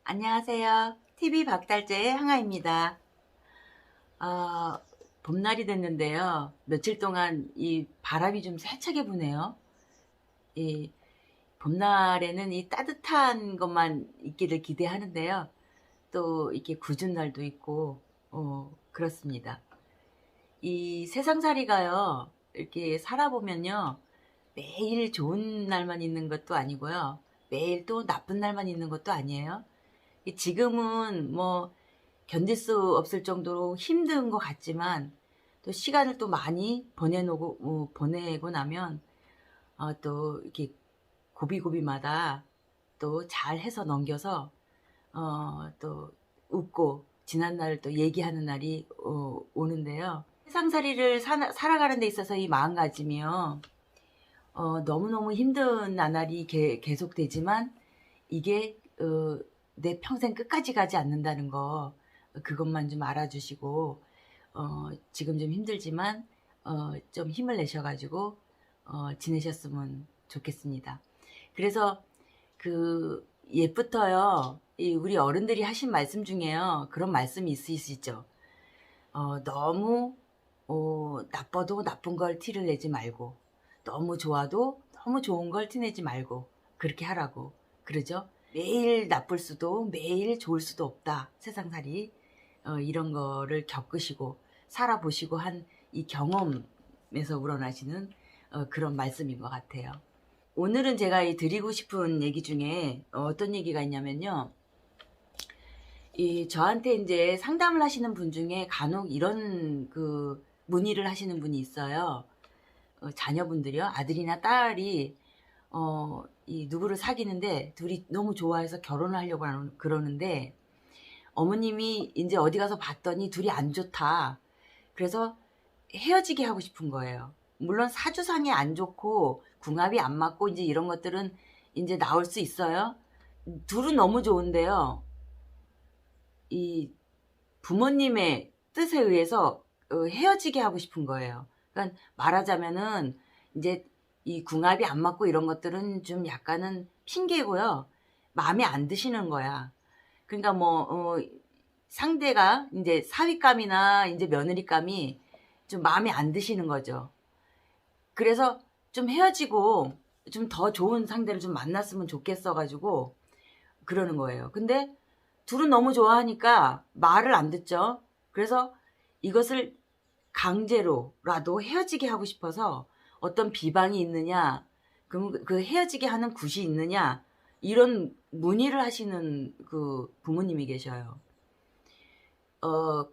안녕하세요. TV 박달재의 항아입니다. 봄날이 됐는데요. 며칠 동안 이 바람이 좀 세차게 부네요. 이 봄날에는 이 따뜻한 것만 있기를 기대하는데요. 또 이렇게 궂은 날도 있고, 그렇습니다. 이 세상살이가요, 이렇게 살아보면요, 매일 좋은 날만 있는 것도 아니고요. 매일 또 나쁜 날만 있는 것도 아니에요. 지금은 뭐 견딜 수 없을 정도로 힘든 것 같지만 또 시간을 또 많이 보내고 나면 또 이렇게 고비고비마다 또 잘해서 넘겨서 또 웃고 지난 날을 또 얘기하는 날이 오는데요. 세상살이를 살아가는 데 있어서 이 마음가짐이요. 너무너무 힘든 나날이 계속되지만 이게 내 평생 끝까지 가지 않는다는 거, 그것만 좀 알아주시고, 지금 좀 힘들지만 좀 힘을 내셔가지고 지내셨으면 좋겠습니다. 그래서 그 옛부터요, 우리 어른들이 하신 말씀 중에요, 그런 말씀이 있으시죠. 너무 나빠도 나쁜 걸 티를 내지 말고, 너무 좋아도 너무 좋은 걸 티내지 말고 그렇게 하라고 그러죠. 매일 나쁠 수도 매일 좋을 수도 없다, 세상살이. 이런 거를 겪으시고 살아보시고 한 이 경험에서 우러나시는 그런 말씀인 것 같아요. 오늘은 제가 드리고 싶은 얘기 중에 어떤 얘기가 있냐면요. 저한테 이제 상담을 하시는 분 중에 간혹 이런 그 문의를 하시는 분이 있어요. 자녀분들이요, 아들이나 딸이 이 누구를 사귀는데 둘이 너무 좋아해서 결혼을 하려고 그러는데 어머님이 이제 어디 가서 봤더니 둘이 안 좋다. 그래서 헤어지게 하고 싶은 거예요. 물론 사주상이 안 좋고 궁합이 안 맞고 이제 이런 것들은 이제 나올 수 있어요. 둘은 너무 좋은데요. 이 부모님의 뜻에 의해서 헤어지게 하고 싶은 거예요. 그러니까 말하자면은 이제 이 궁합이 안 맞고 이런 것들은 좀 약간은 핑계고요. 마음에 안 드시는 거야. 그러니까 뭐 상대가 이제 사위감이나 이제 며느리감이 좀 마음에 안 드시는 거죠. 그래서 좀 헤어지고 좀 더 좋은 상대를 좀 만났으면 좋겠어 가지고 그러는 거예요. 근데 둘은 너무 좋아하니까 말을 안 듣죠. 그래서 이것을 강제로라도 헤어지게 하고 싶어서 어떤 비방이 있느냐, 그럼 그 헤어지게 하는 굿이 있느냐, 이런 문의를 하시는 그 부모님이 계셔요.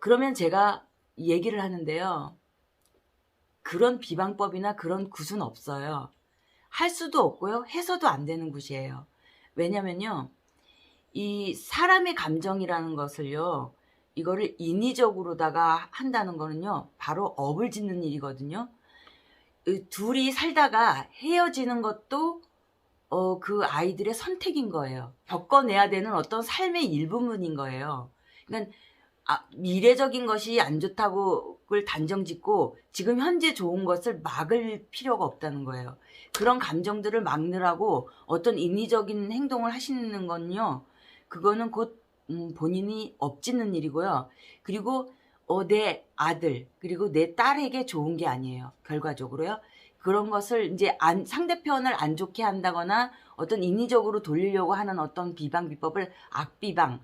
그러면 제가 얘기를 하는데요. 그런 비방법이나 그런 굿은 없어요. 할 수도 없고요. 해서도 안 되는 굿이에요. 왜냐면요. 이 사람의 감정이라는 것을요, 이거를 인위적으로다가 한다는 거는요, 바로 업을 짓는 일이거든요. 둘이 살다가 헤어지는 것도 그 아이들의 선택인 거예요. 겪어내야 되는 어떤 삶의 일부분인 거예요. 그러니까 미래적인 것이 안 좋다고 그걸 단정짓고 지금 현재 좋은 것을 막을 필요가 없다는 거예요. 그런 감정들을 막느라고 어떤 인위적인 행동을 하시는 건요, 그거는 곧 본인이 업짓는 일이고요. 그리고 내 아들 그리고 내 딸에게 좋은 게 아니에요, 결과적으로요. 그런 것을 이제 상대편을 안 좋게 한다거나 어떤 인위적으로 돌리려고 하는 어떤 비방 비법을 악비방,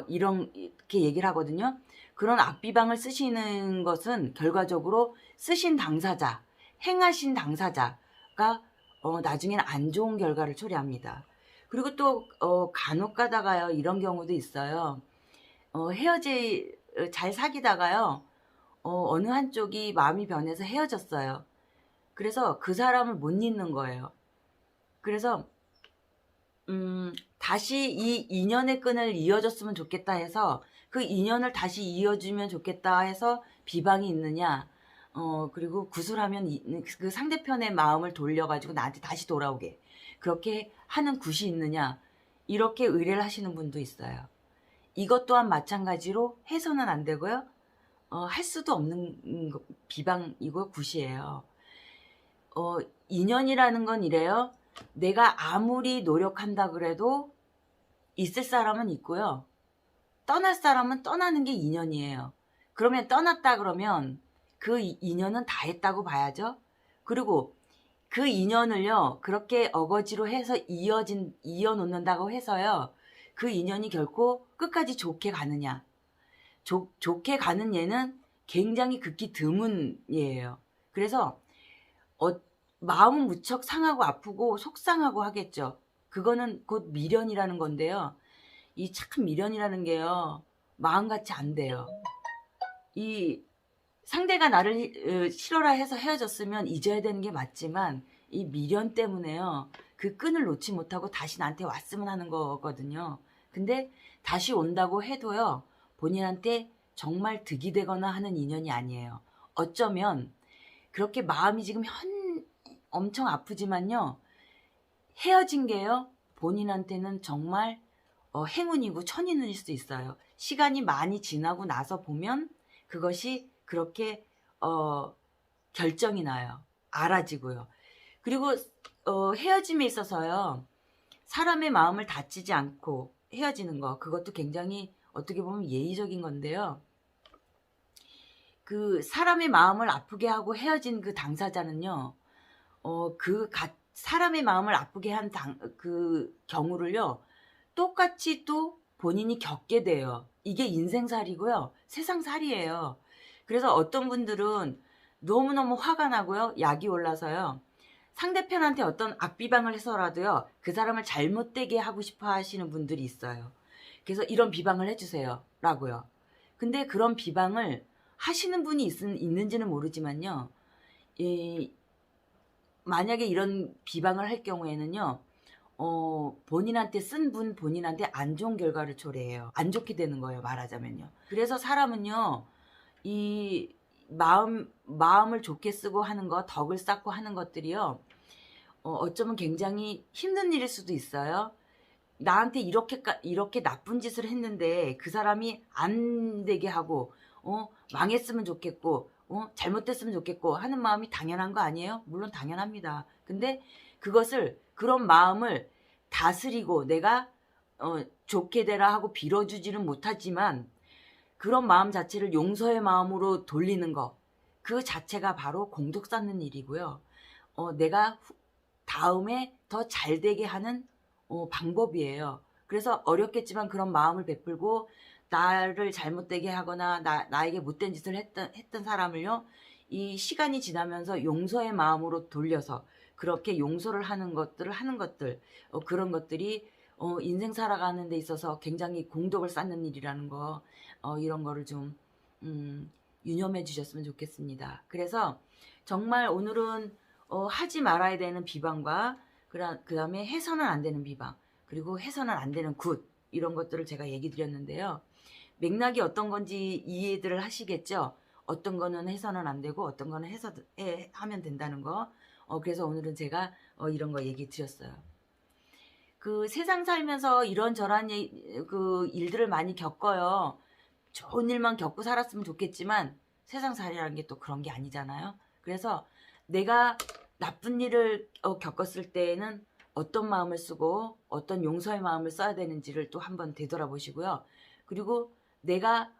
이렇게 얘기를 하거든요. 그런 악비방을 쓰시는 것은 결과적으로 쓰신 당사자, 행하신 당사자가 나중에는 안 좋은 결과를 초래합니다. 그리고 또 간혹 가다가요, 이런 경우도 있어요. 잘 사귀다가요, 어느 한쪽이 마음이 변해서 헤어졌어요. 그래서 그 사람을 못 잊는 거예요. 그래서 다시 이 인연의 끈을 이어줬으면 좋겠다 해서 그 인연을 다시 이어주면 좋겠다 해서 비방이 있느냐, 그리고 구술하면 그 상대편의 마음을 돌려가지고 나한테 다시 돌아오게 그렇게 하는 굿이 있느냐, 이렇게 의뢰를 하시는 분도 있어요. 이것 또한 마찬가지로 해서는 안 되고요. 할 수도 없는 비방이고 굿이에요. 인연이라는 건 이래요. 내가 아무리 노력한다 그래도 있을 사람은 있고요. 떠날 사람은 떠나는 게 인연이에요. 그러면 떠났다 그러면 그 인연은 다 했다고 봐야죠. 그리고 그 인연을요, 그렇게 어거지로 해서 이어놓는다고 해서요, 그 인연이 결코 끝까지 좋게 가느냐. 좋게 가는 예는 굉장히 극히 드문 예예요. 그래서, 마음은 무척 상하고 아프고 속상하고 하겠죠. 그거는 곧 미련이라는 건데요. 이 참 미련이라는 게요, 마음같이 안 돼요. 이 상대가 나를 싫어라 해서 헤어졌으면 잊어야 되는 게 맞지만 이 미련 때문에요. 그 끈을 놓지 못하고 다시 나한테 왔으면 하는 거거든요. 근데 다시 온다고 해도요. 본인한테 정말 득이 되거나 하는 인연이 아니에요. 어쩌면 그렇게 마음이 지금 엄청 아프지만요. 헤어진 게요. 본인한테는 정말 행운이고 천인일 수도 있어요. 시간이 많이 지나고 나서 보면 그것이 그렇게 결정이 나요. 알아지고요. 그리고 헤어짐에 있어서요. 사람의 마음을 다치지 않고 헤어지는 거, 그것도 굉장히 어떻게 보면 예의적인 건데요. 그 사람의 마음을 아프게 하고 헤어진 그 당사자는요. 사람의 마음을 아프게 한 그 경우를요. 똑같이 또 본인이 겪게 돼요. 이게 인생살이고요. 세상살이에요. 그래서 어떤 분들은 너무너무 화가 나고요. 약이 올라서요. 상대편한테 어떤 악비방을 해서라도요. 그 사람을 잘못되게 하고 싶어 하시는 분들이 있어요. 그래서 이런 비방을 해주세요. 라고요. 근데 그런 비방을 하시는 분이 있는지는 모르지만요. 만약에 이런 비방을 할 경우에는요. 본인한테 쓴 분 본인한테 안 좋은 결과를 초래해요. 안 좋게 되는 거예요. 말하자면요. 그래서 사람은요. 이 마음을 좋게 쓰고 하는 것, 덕을 쌓고 하는 것들이요. 어쩌면 굉장히 힘든 일일 수도 있어요. 나한테 이렇게 나쁜 짓을 했는데 그 사람이 안 되게 하고 망했으면 좋겠고 잘못됐으면 좋겠고 하는 마음이 당연한 거 아니에요? 물론 당연합니다. 근데 그런 마음을 다스리고 내가 좋게 되라 하고 빌어주지는 못하지만 그런 마음 자체를 용서의 마음으로 돌리는 거, 그 자체가 바로 공덕 쌓는 일이고요. 내가 다음에 더 잘되게 하는 방법이에요. 그래서 어렵겠지만 그런 마음을 베풀고 나를 잘못되게 하거나 나에게 못된 짓을 했던 사람을요. 이 시간이 지나면서 용서의 마음으로 돌려서 그렇게 용서를 하는 것들 그런 것들이 인생 살아가는 데 있어서 굉장히 공덕을 쌓는 일이라는 거 이런 거를 좀 유념해 주셨으면 좋겠습니다. 그래서 정말 오늘은 하지 말아야 되는 비방과 그 다음에 해서는 안 되는 비방 그리고 해서는 안 되는 굿 이런 것들을 제가 얘기 드렸는데요. 맥락이 어떤 건지 이해들을 하시겠죠. 어떤 거는 해서는 안 되고 어떤 거는 하면 된다는 거. 그래서 오늘은 제가 이런 거 얘기 드렸어요. 그 세상 살면서 이런저런 그 일들을 많이 겪어요. 좋은 일만 겪고 살았으면 좋겠지만 세상 살이라는 게 또 그런 게 아니잖아요. 그래서 내가 나쁜 일을 겪었을 때에는 어떤 마음을 쓰고 어떤 용서의 마음을 써야 되는지를 또 한번 되돌아보시고요. 그리고 내가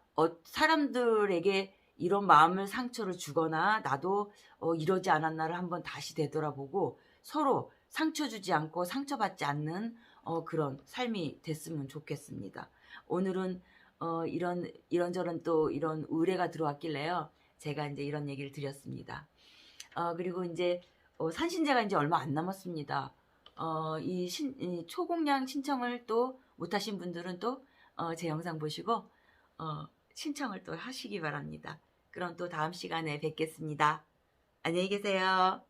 사람들에게 이런 마음을 상처를 주거나 나도 이러지 않았나를 한번 다시 되돌아보고 서로 상처 주지 않고 상처받지 않는 그런 삶이 됐으면 좋겠습니다. 오늘은 이런저런 또 이런 의뢰가 들어왔길래요. 제가 이제 이런 얘기를 드렸습니다. 그리고 이제 산신제가 이제 얼마 안 남았습니다. 이 초공량 신청을 또 못하신 분들은 또 제 영상 보시고 신청을 또 하시기 바랍니다. 그럼 또 다음 시간에 뵙겠습니다. 안녕히 계세요.